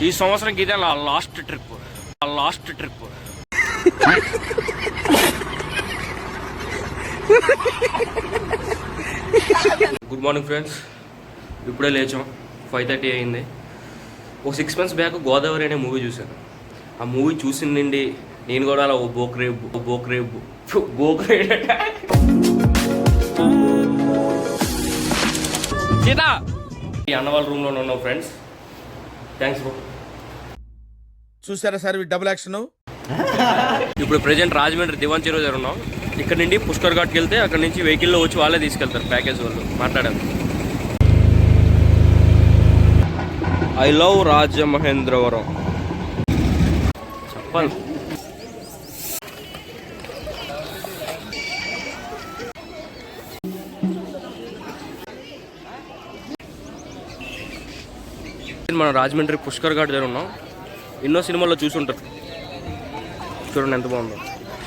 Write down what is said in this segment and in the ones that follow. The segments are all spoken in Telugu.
ఈ సంవత్సరం ఇదే last trip. Good morning friends. ఇప్పుడే లేచాం, 5:30 అయింది. ఒక 6 months బ్యాక్ గోదావరి అనే మూవీ చూశాను. ఆ మూవీ చూసిందండి నేను కూడా అలా బోక్రేబ్ సీతా ఈ అన్న వాళ్ళ రూమ్లో ఉన్నాం ఫ్రెండ్స్. Thanks bro. చూసారా సార్ డబుల్ యాక్షన్. ఇప్పుడు ప్రెజెంట్ రాజమండ్రి దివాన్ చెరువు దగ్గర ఉన్నాం. ఇక్కడ నుండి పుష్కర్ ఘాట్కి వెళ్తే అక్కడ నుంచి వెహికల్లో వచ్చి వాళ్ళే తీసుకెళ్తారు, ప్యాకేజ్ వాళ్ళు. మాట్లాడారు. ఐ లవ్ రాజమహేంద్రవరం చెప్పాలి. మనం రాజమండ్రి పుష్కర్ ఘాట్ దగ్గర ఉన్నాం. ఎన్నో సినిమాల్లో చూసుంటారు, చూడండి ఎంత బాగుందో.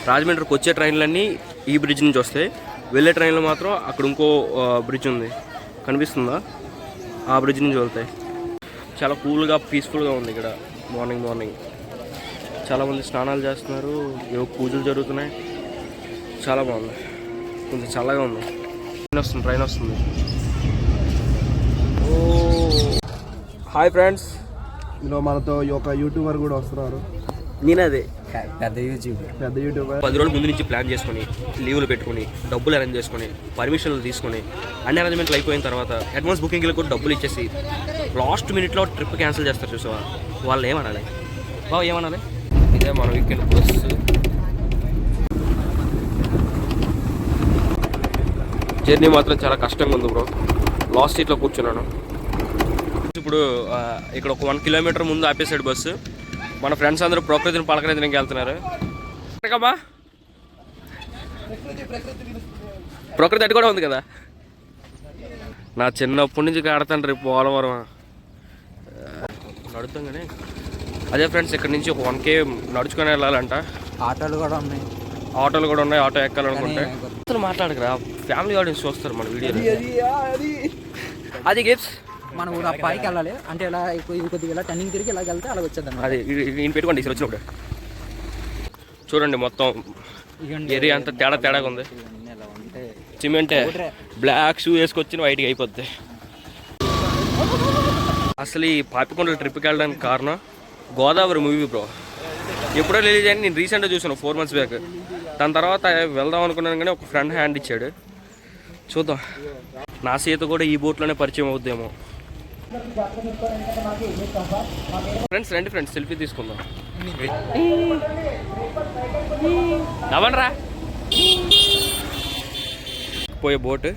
రాజమండ్రికి వచ్చే ట్రైన్లన్నీ ఈ బ్రిడ్జ్ నుంచి వస్తాయి, వెళ్ళే ట్రైన్లు మాత్రం అక్కడ ఇంకో బ్రిడ్జ్ ఉంది, కనిపిస్తుందా, ఆ బ్రిడ్జ్ నుంచి వెళ్తాయి. చాలా కూల్గా పీస్ఫుల్గా ఉంది ఇక్కడ. మార్నింగ్ చాలామంది స్నానాలు చేస్తున్నారు, ఏవో పూజలు జరుగుతున్నాయి. చాలా బాగుంది, కొంచెం చల్లగా ఉంది. ట్రైన్ వస్తుంది. ఓ హాయ్ ఫ్రెండ్స్, ఇందులో మనతో ఒక యూట్యూబర్ కూడా వస్తున్నారు. నేనదే పెద్ద యూట్యూబర్. 10 రోజుల ముందు నుంచి ప్లాన్ చేసుకొని, లీవులు పెట్టుకుని, డబ్బులు అరేంజ్ చేసుకొని, పర్మిషన్లు తీసుకొని, అన్ని అరేంజ్మెంట్లు అయిపోయిన తర్వాత అడ్వాన్స్ బుకింగ్లో కూడా డబ్బులు ఇచ్చేసి లాస్ట్ మినిట్లో ట్రిప్ క్యాన్సిల్ చేస్తారు చూసావా, వాళ్ళు ఏమనాలి బావ, ఏమనాలి? ఇదే మన వీకెండ్ బస్సు. జర్నీ మాత్రం చాలా కష్టంగా ఉంది బ్రో. లాస్ట్ సీట్లో కూర్చున్నాను. ఇప్పుడు ఇక్కడ ఒక 1 kilometer ముందు ఆపేసాడు బస్సు. మన ఫ్రెండ్స్ అందరూ ప్రకృతిని పలకరించడానికి వెళ్తున్నారు. ప్రకృతి అటు కూడా ఉంది కదా. నా చిన్నప్పటి నుంచి ఆడతాను రేపు పోలవరం నడుతాం కానీ. అదే ఫ్రెండ్స్, ఇక్కడ నుంచి ఒక 1 km నడుచుకొని వెళ్ళాలంట. ఆటోలు కూడా ఉన్నాయి. ఆటో ఎక్కాలనుకుంటే అసలు మాట్లాడకరా, ఫ్యామిలీ ఆడియన్స్ చూస్తారు మన వీడియోలో. అది గిఫ్ట్స్ మన ఊరు పైకి వెళ్ళాలి అంటే ఇలా కొద్దిగా ఇలా టర్నింగ్ తిరిగి ఇలా వెళ్తే అలా వచ్చేద్దాం. అది నేను పెట్టుకోండి ఈసారి వచ్చినప్పుడు. చూడండి మొత్తం ఏరియా అంతా తేడాగా ఉంది. సిమెంటే బ్లాక్ షూ వేసుకొచ్చిన వైట్గా అయిపోద్ది. అసలు ఈ పాపికొండల ట్రిప్కి వెళ్ళడానికి కారణం గోదావరి మూవీ బ్రో. ఎప్పుడో రిలీజ్ అయ్యి నేను రీసెంట్గా చూసాను 4 months బ్యాక్. దాని తర్వాత వెళ్దాం అనుకున్నాను కానీ ఒక ఫ్రెండ్ హ్యాండ్ ఇచ్చాడు. చూద్దాం, నా సీత కూడా ఈ బోట్లోనే పరిచయం అవుద్దేమో. ఫ్రెండ్స్ రండి ఫ్రెండ్స్, సెల్ఫీ తీసుకుందాం. నవ్వండ్రా. పోయే బోట్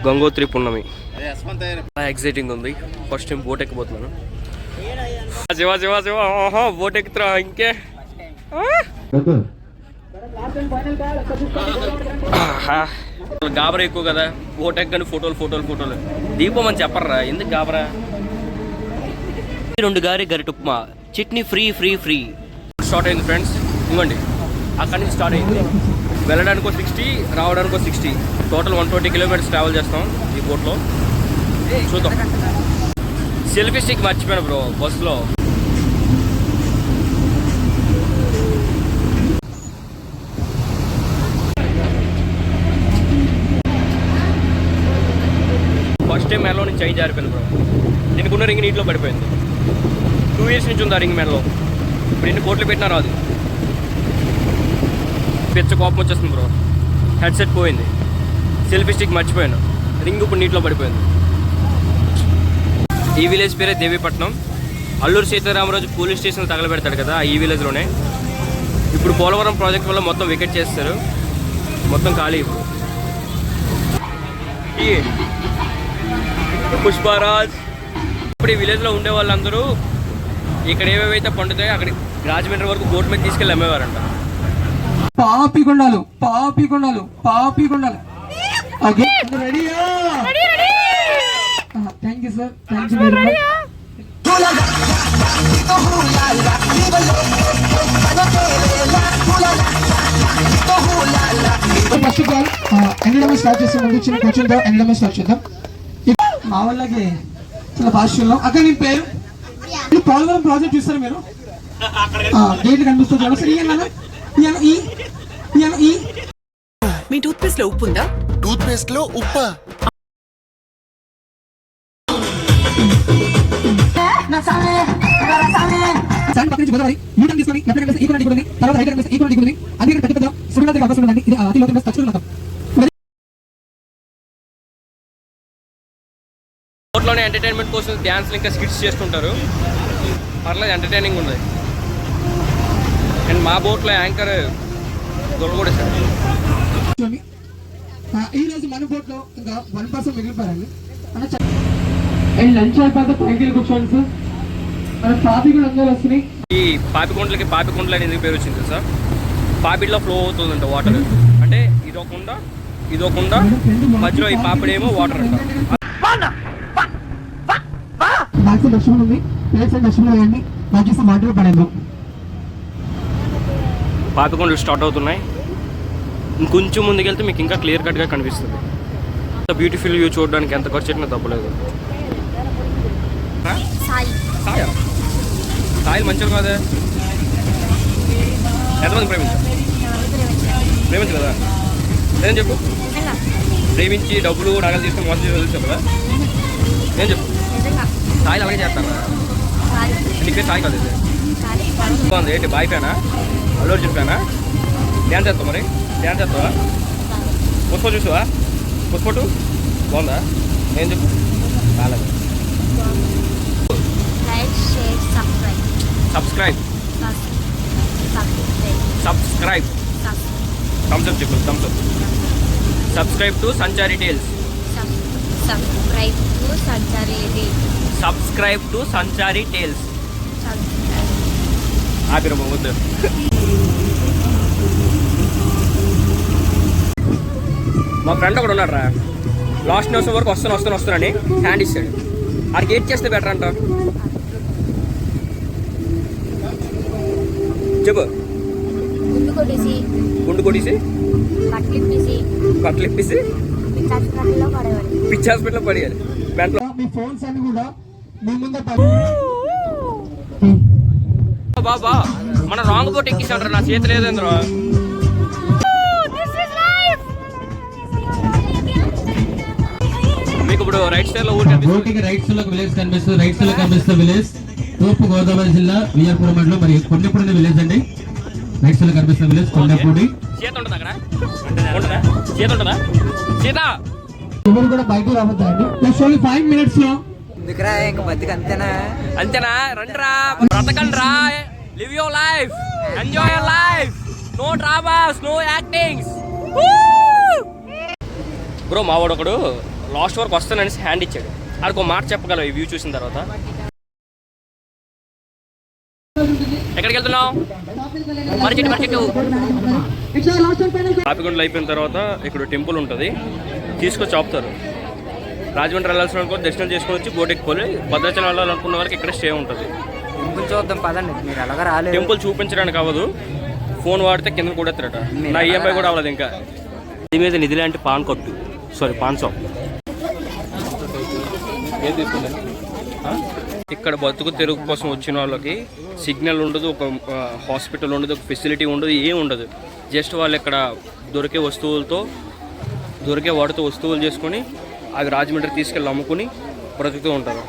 గంగోత్రి పున్నమి. ఎగ్జైటింగ్ ఉంది. ఫస్ట్ టైం బోట్ ఎక్కబోతున్నాను. శివ బోట్ ఎక్కుతురా ఇంకే. గాబరా ఎక్కువ కదా, బోట్ ఎక్కని ఫోటోలు. దీపం అని చెప్పర్రా, ఎందుకు గాబరా? 2 గారి గరిట ఉప్మా, చట్నీ ఫ్రీ. స్టార్ట్ అయింది ఫ్రెండ్స్. ఇవ్వండి, అక్కడి నుంచి స్టార్ట్ అయింది. వెళ్ళడానికి 60, రావడానికి 60, టోటల్ 120 kilometers ట్రావెల్ చేస్తాం ఈ బోట్లో. చూద్దాం. సెల్ఫీ స్టిక్ మర్చిపోయాను బ్రో బస్సులో. ఫస్ట్ టైం మెడలో నుంచి చేయి జారిపోయింది బ్రో. దీనికి ఉన్న రింగ్ నీటిలో పడిపోయింది. 2 years నుంచి ఉంది ఆ రింగ్ మెడలో. ఇప్పుడు ఎన్ని కోట్లు పెట్టినా రాదు. పెద్ద కోపం వచ్చేస్తుంది బ్రో. హెడ్సెట్ పోయింది, సెల్ఫీ స్టిక్ మర్చిపోయాను, రింగ్ ఇప్పుడు నీటిలో పడిపోయింది. ఈ విలేజ్ పేరే దేవీపట్నం. అల్లూరు సీతారామరాజు పోలీస్ స్టేషన్ తగలబెడతాడు కదా, ఈ విలేజ్లోనే. ఇప్పుడు పోలవరం ప్రాజెక్ట్ వల్ల మొత్తం వికెట్ చేస్తారు, మొత్తం ఖాళీ. ఇప్పుడు పుష్పరాజ్. ఇప్పుడు ఈ విలేజ్లో ఉండే వాళ్ళందరూ ఇక్కడ ఏవేవైతే పండుతాయో అక్కడ రాజమండ్రి వరకు బోట్ మీద తీసుకెళ్ళి అమ్మేవారంట. Papikondalu. Thank you sir, thank you very much. First of all ఎండడమే స్టార్ట్ చేసే ముందు చిన్న కొంచెం ఎండడమే స్టార్ట్ చేద్దాం. మా వాళ్ళకి చాలా భాషల్లో అక్క నీ పేరు పోలవరం ప్రాజెక్ట్ చూస్తారు మీరు గేట్ కనిపిస్తుంది చూడండి సార్. ఈ మీ టూత్ పేస్ట్ లో ఉప్పు ఉందా? టూత్ పేస్ట్ లో ఉప్పా? పక్క నుంచి గోదావరి యూటర్న్ తీసుకొని లెఫ్ట్ కనిపిస్తే ఈక్వల్ దిగుతుంది, తర్వాత రైట్ కనిపిస్తే ఈక్వల్ దిగుతుంది. అందుకే పెద్ద పెద్ద సుడిగాలి దగ్గర అవసరం ఉందండి. ఇది అతి లోతు తచ్చుకుంటాం. బోట్లోనే ఎంటర్టైన్మెంట్ కోసం డ్యాన్స్లు ఇంకా స్కిట్స్ చేస్తుంటారు. పర్లేదు, ఎంటర్టైనింగ్ ఉంది. అండ్ మా బోట్లో యాంకర్ దొరకూడేశాడు. ఈ రోజు మన బోట్ లో ఇంకా 1% మిగిలిపోయారండి. అండ్ లంచ్ అయిపోతే పైకి కూర్చోండి సార్. మన కాఫీ కూడా అందరూ వస్తున్నాయి. ఈ పాపికొండలకి పాపికొండలు అని ఎందుకు పేరు వచ్చింది సార్? పాపిడిలో ఫ్లో అవుతుందంట వాటర్. అంటే ఇదొకుండా మధ్యలో ఈ పాపిడేమో వాటర్ అంట. బ్యాక్ సైడ్ డస్ట్బిన్ ఉంది, రైట్ సైడ్ డస్ట్బిన్ వేయండి. బాకీ వాటర్ పడేద్దాం. పాపికొండలు స్టార్ట్ అవుతున్నాయి. ఇంకొంచెం ముందుకెళ్తే మీకు ఇంకా క్లియర్ కట్గా కనిపిస్తుంది. బ్యూటిఫుల్ వ్యూ చూడడానికి ఎంత ఖర్చు పెట్టినా తప్పలేదు. సాయిల్ మంచిగా కాదే. ఎంతమంది ప్రేమించలేదా? ఏం చెప్పు. ప్రేమించి డబ్బులు నగలు తీసుకుని మోసం చేసి కదా. ఏం చెప్పు. సాయిల్ అలాగే చేస్తారా? నీ పేరు సాయి కాదు. బాగుంది. ఏంటి బాయ్ ఫ్యానా? అల్లు అర్జున్ ఫ్యానా? డ్యాన్స్ చేస్తావు మరి? డ్యాన్స్ చేస్తావా? పుష్ప చూసావా? పుష్ప 2 బాగుందా? ఏం చెప్పు. కాలేదు. సబ్స్క్రైబ్ థమ్స్ అప్ చెప్పు. Thumbs up. Subscribe to Sanchari Tales. Subscribe to Sanchari Tales. ఆపిరమ్మ వద్దు. మా ఫ్రెండ్ ఒకడు ఉన్నాడు రా, లాస్ట్ నిమిషం వరకు వస్తానని హ్యాండ్ ఇస్తాడు. ఆడికి ఏడ్ చేస్తే బెటర్ అంట. చెప్పు. గుండు కొట్టేసి బట్టలు ఇప్పేసి పిచ్చి హాస్పిటల్లో పడేయాలి. మీ ఫోన్స్ అన్ని కూడా మీ ముందే బాబా మన రాంగ్ బోట్ ఎక్కిస్తాడు. నా చేతి లేదేంద్రా. మీకు ఇప్పుడు రైట్ సైడ్ లో ఊరికి రైట్ సైడ్ లో విలేజ్ కనిపిస్తుంది. రైట్ సైడ్ లో కనిపిస్తుంది విలేజ్ తూర్పు గోదావరి జిల్లా విజయపురం మండలం మరి కొండపూడి విలేజ్ అండి. రైట్ సైడ్ లో కనిపిస్తుంది విలేజ్ కొండపూడి. చేత ఉంటుంది అక్కడ. చేత ఉంటుందా? చేత ఎవరు కూడా బయటకు రావద్దండి. 5 minutes లో ఎందుకురా ఇంకా బతికి అంతేనా? రండిరా, బ్రతకండి రా. Live your life, enjoy your life. No dramas, no actings. Bro మావాడు ఒకడు లాస్ట్ వరకు వస్తానని హ్యాండ్ ఇచ్చాడు. ఆడికి మాట చెప్పగలవు ఈ వ్యూ చూసిన తర్వాత. ఎక్కడికి వెళ్తున్నావు? మర్చెట్టు. పాపికొండలు అయిపోయిన తర్వాత ఇక్కడ టెంపుల్ ఉంటుంది, తీసుకొచ్చి ఆపుతారు. రాజమండ్రి వెళ్ళాల్సిన కూడా దర్శనం చేసుకొని వచ్చి బోట్ ఎక్కువాలి. భద్రాచలం వెళ్ళాలనుకున్న వరకు ఇక్కడ స్టే ఉంటుంది. టెంపుల్ చూద్దాం పదండి. మీరు అలాగా రాలేదు. టెంపుల్ చూపించడానికి అవ్వదు, ఫోన్ వాడితే కింద కూడా ఎత్తారట. నా ఈఎంఐ కూడా అవ్వలేదు ఇంకా. దీని మీద నిధి లాంటి పాన్ కొట్టు, సారీ పాన్ షాప్. ఏం తీసుకుంటా? ఇక్కడ బతుకు తెరుగు కోసం వచ్చిన వాళ్ళకి సిగ్నల్ ఉండదు, ఒక హాస్పిటల్ ఉండదు, ఒక ఫెసిలిటీ ఉండదు, ఏం ఉండదు. జస్ట్ వాళ్ళు ఇక్కడ దొరికే వాటితో వస్తువులు చేసుకొని అవి రాజమండ్రి తీసుకెళ్ళి అమ్ముకుని బ్రతుకుతూ ఉంటారు.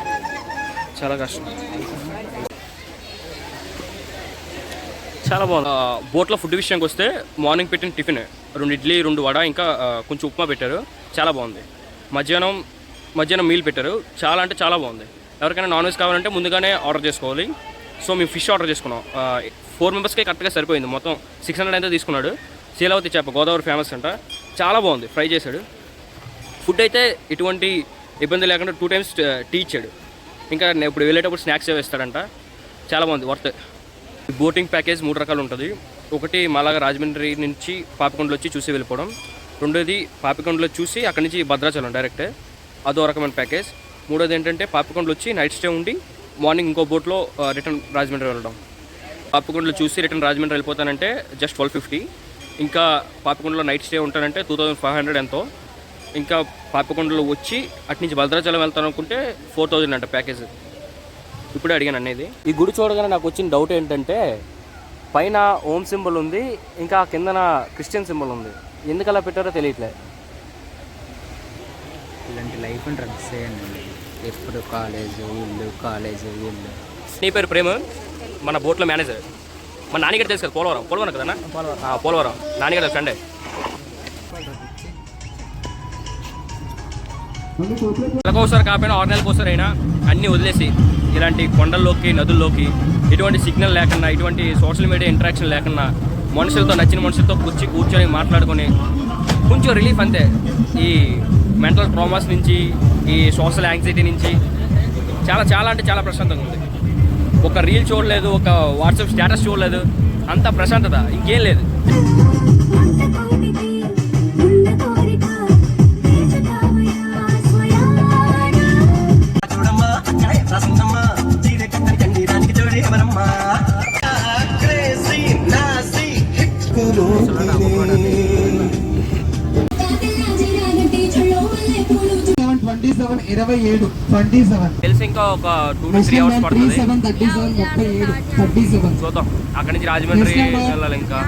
చాలా కష్టం. చాలా బాగుంది. బోట్లో ఫుడ్ విషయానికి వస్తే మార్నింగ్ పెట్టిన టిఫిన్ 2 ఇడ్లీ 2 వడ ఇంకా కొంచెం ఉప్మా పెట్టారు. చాలా బాగుంది. మధ్యాహ్నం మీల్ పెట్టారు. చాలా అంటే చాలా బాగుంది. ఎవరికైనా నాన్ వెజ్ కావాలంటే ముందుగానే ఆర్డర్ చేసుకోవాలి. సో మేము ఫిష్ ఆర్డర్ చేసుకున్నాం. 4 మెంబర్స్కి కరెక్ట్గా సరిపోయింది. మొత్తం 600 అయితే తీసుకున్నాడు. శీలావతి చేప గోదావరి ఫేమస్ అంట, చాలా బాగుంది. ఫ్రై చేశాడు. ఫుడ్ అయితే ఎటువంటి ఇబ్బంది లేకుండా 2 times టీ ఇచ్చాడు. ఇంకా ఇప్పుడు వెళ్ళేటప్పుడు స్నాక్స్ వేస్తాడంట. చాలా బాగుంది, వర్త్. బోటింగ్ ప్యాకేజ్ 3 రకాలు ఉంటుంది. ఒకటి మాలాగా రాజమండ్రి నుంచి పాపికొండలు వచ్చి చూసి వెళ్ళిపోవడం. రెండోది పాపికొండలో చూసి అక్కడి నుంచి భద్రాచలం డైరెక్ట్, అదో రకమైన ప్యాకేజ్. మూడోది ఏంటంటే పాపికొండలు వచ్చి నైట్ స్టే ఉండి మార్నింగ్ ఇంకో బోట్లో రిటర్న్ రాజమండ్రి వెళ్ళడం. పాపికొండలు చూసి రిటర్న్ రాజమండ్రి వెళ్ళిపోతానంటే జస్ట్ 1250. ఇంకా పాపికొండలో నైట్ స్టే ఉంటానంటే 2500 ఎంతో. ఇంకా పాపికొండలో వచ్చి అటు నుంచి భద్రాచలం వెళ్తాను అనుకుంటే 4000 అంట ప్యాకేజ్. ఇప్పుడే అడిగాను అనేది. ఈ గుడి చూడగానే నాకు వచ్చిన డౌట్ ఏంటంటే పైన ఓం సింబల్ ఉంది, ఇంకా కిందన క్రిస్టియన్ సింబల్ ఉంది. ఎందుకు అలా పెట్టారో తెలియట్లేదు. ఇలాంటి లైఫ్ డ్రగ్స్ చేయండి, ఎప్పుడు కాలేజ్ ఇల్లు. నీ పేరు ప్రేమ, మన బోట్లో మేనేజర్. మన నాన్నగారు తెలుసు కదా, పోలవరం కదా. పోలవరం నాన్నగారు ఫ్రెండే. నెలకోసారి కాకపోయినా 6 నెలలకోసారి అయినా అన్నీ వదిలేసి ఇలాంటి కొండల్లోకి నదుల్లోకి ఎటువంటి సిగ్నల్ లేకుండా, ఎటువంటి సోషల్ మీడియా ఇంటరాక్షన్ లేకుండా మనుషులతో, నచ్చిన మనుషులతో కూర్చొని మాట్లాడుకొని కొంచెం రిలీఫ్ అంతే. ఈ మెంటల్ ట్రామాస్ నుంచి, ఈ సోషల్ యాంగ్జైటీ నుంచి చాలా అంటే చాలా ప్రశాంతంగా ఉంది. ఒక రీల్ చూడలేదు, ఒక వాట్సాప్ స్టేటస్ చూడలేదు, అంత ప్రశాంతత ఇంకేం లేదు. తెలిసి ఇంకా ఒక 2 to 3 hours పడుతుంది. చూద్దాం. అక్కడి నుంచి రాజమండ్రి వెళ్ళాలి. ఇంకా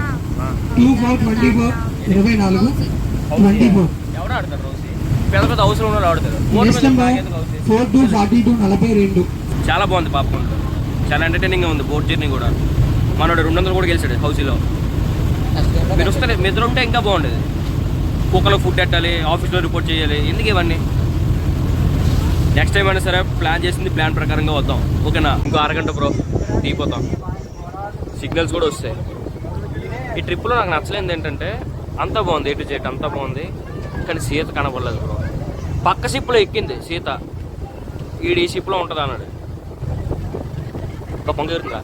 ఎవరు ఆడతారు రోజు? పెద్ద పెద్ద అవసరం ఉన్న ఆడతారు. చాలా బాగుంది పాపం, చాలా ఎంటర్టైనింగ్గా ఉంది. బోట్ జర్నీ కూడా మనోడు 200 కూడా గెలిచాడు హౌసీలో. మీరు వస్తే మీ ఇద్దరు ఉంటే ఇంకా బాగుండేది. కుక్కలో ఫుడ్ పెట్టాలి, ఆఫీస్లో రిపోర్ట్ చేయాలి, ఎందుకు ఇవన్నీ? నెక్స్ట్ టైం అయినా సరే ప్లాన్ చేసింది ప్లాన్ ప్రకారంగా వద్దాం, ఓకేనా? ఇంకో అరగంట బ్రో దిగిపోతాం. సిగ్నల్స్ కూడా వస్తాయి. ఈ ట్రిప్లో నాకు నచ్చలేదు ఏంటంటే అంతా బాగుంది, ఎటు జెట్ అంతా బాగుంది, కానీ సీత కనబడలేదు బ్రో. పక్క షిప్లో ఎక్కింది సీత, ఈ షిప్లో ఉంటుంది అన్నాడు. ఒక పొంగ ఎరుతుందా?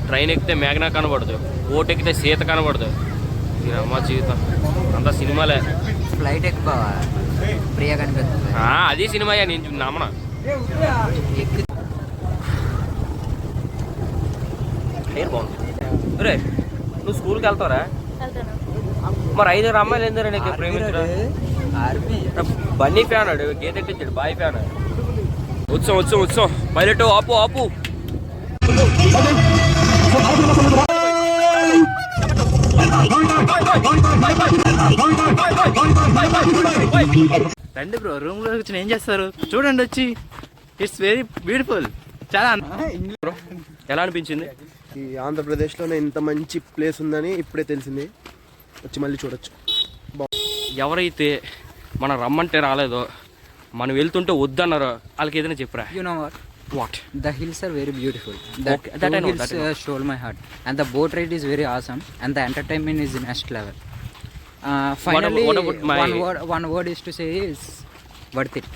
ట్రైన్ ఎక్కితే మేఘనా కనబడదు, ఓటు ఎక్కితే సీత కనబడదు. అమ్మ జీవితం అంతా సినిమాలే. ఫ్లైట్ ఎక్కువ ప్రియ కనిపిస్తుంది. అది సినిమాయా, నేను నమ్మన. హెయిర్ బాగుంది. రే నువ్వు స్కూల్కి వెళ్తారా? మరి 5 అమ్మాయిలు ఎందుకు నీకు ప్రేమించరా? బన్నీ ఫ్యాన్ ఆడు, గేట్ ఎక్కించాడు, బాయ్ ఫ్యాన్. వచ్చాం పైలట్ ఆపు. రండి బ్రో, రూమ్ లో కూర్చొని ఏం చేస్తారు చూడండి వచ్చి. It's very beautiful. చాలా ఎలా అనిపించింది? ఈ ఆంధ్రప్రదేశ్లోనే ఇంత మంచి ప్లేస్ ఉందని ఇప్పుడే తెలిసింది, వచ్చి మళ్ళీ చూడొచ్చు. ఎవరైతే మనం రమ్మంటే రాలేదో, మనం వెళ్తుంటే వద్దన్నారో వాళ్ళకి ఏదైనా చెప్పరా? You know what? The hills are very beautiful. Okay, that I know, hills that I know. stole my heart. And the boat ride is very awesome. And the entertainment is next level. Finally, what about my... one word is to say is worth it.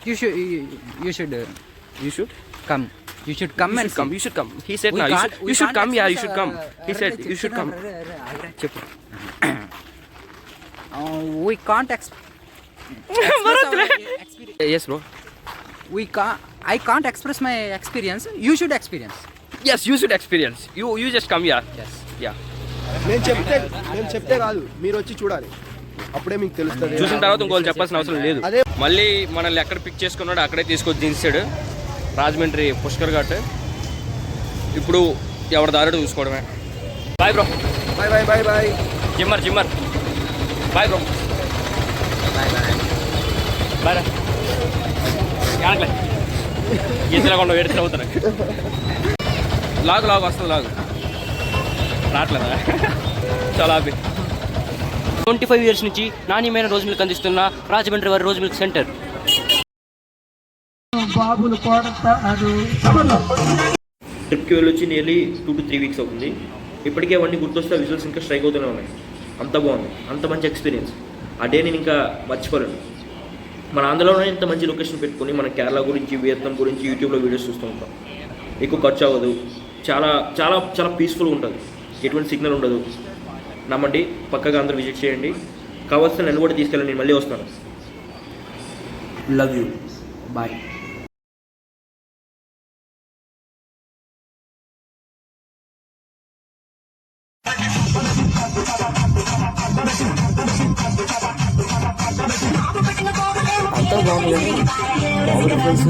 You should come. You should come and come. You should come. He said We no. can't- You we should can't come. Yeah, you express, should come. He said you should come. చెప్పు. We can't express our experience. Yes bro. I can't express my experience. You should experience. Yes, you should experience. You just come here. Yes. Yeah. నేను చెప్తే కాదు, మీరు వచ్చి చూడాలి, అప్పుడే మీకు తెలుస్తుంది. చూసిన తర్వాత ఇంకోళ్ళు చెప్పాల్సిన అవసరం లేదు. అదే మళ్ళీ మనల్ని ఎక్కడ పిక్ చేసుకున్నాడో అక్కడే తీసుకొచ్చి దించాడు, రాజమండ్రి పుష్కర్ ఘాట్. ఇప్పుడు ఎవరి దారుడు చూసుకోవడమే. Bye bro. బాయ్. జిమ్మర్. Bye bro. బాయ్ రా. యానకలే గీతలేకుండా వేడి అవుతారు. లాగు వస్తుంది, లాగు రావట్లేదా? చాలా హ్యాపీ. 25 years నుంచి నాణ్యమైన రోజు మిల్క్ అందిస్తున్న రాజమండ్రి వారి రోజు మిల్క్ సెంటర్. ట్రిప్కి వెళ్ళొచ్చి నియర్లీ 2 to 3 weeks అవుతుంది. ఇప్పటికే అవన్నీ గుర్తొస్తే విజువల్స్ ఇంకా స్ట్రైక్ అవుతూనే ఉన్నాయి. అంత బాగుంది, అంత మంచి ఎక్స్పీరియన్స్. ఆ డే నేను ఇంకా మర్చిపోలేను. మన ఆంధ్రలోనే ఇంత మంచి లొకేషన్ పెట్టుకుని మన కేరళ గురించి, వియత్నాం గురించి యూట్యూబ్లో వీడియోస్ చూస్తూ ఉంటాం. ఎక్కువ ఖర్చు అవ్వదు, చాలా పీస్ఫుల్గా ఉంటుంది, ఎటువంటి సిగ్నల్ ఉండదు. నమ్మండి, పక్కగా అందరూ విజిట్ చేయండి. కావాల్సిన నన్ను కూడా తీసుకెళ్ళండి, నేను మళ్ళీ వస్తాను. Love you, bye. అంతా బాగుంది. మామూలు ఫ్రెండ్స్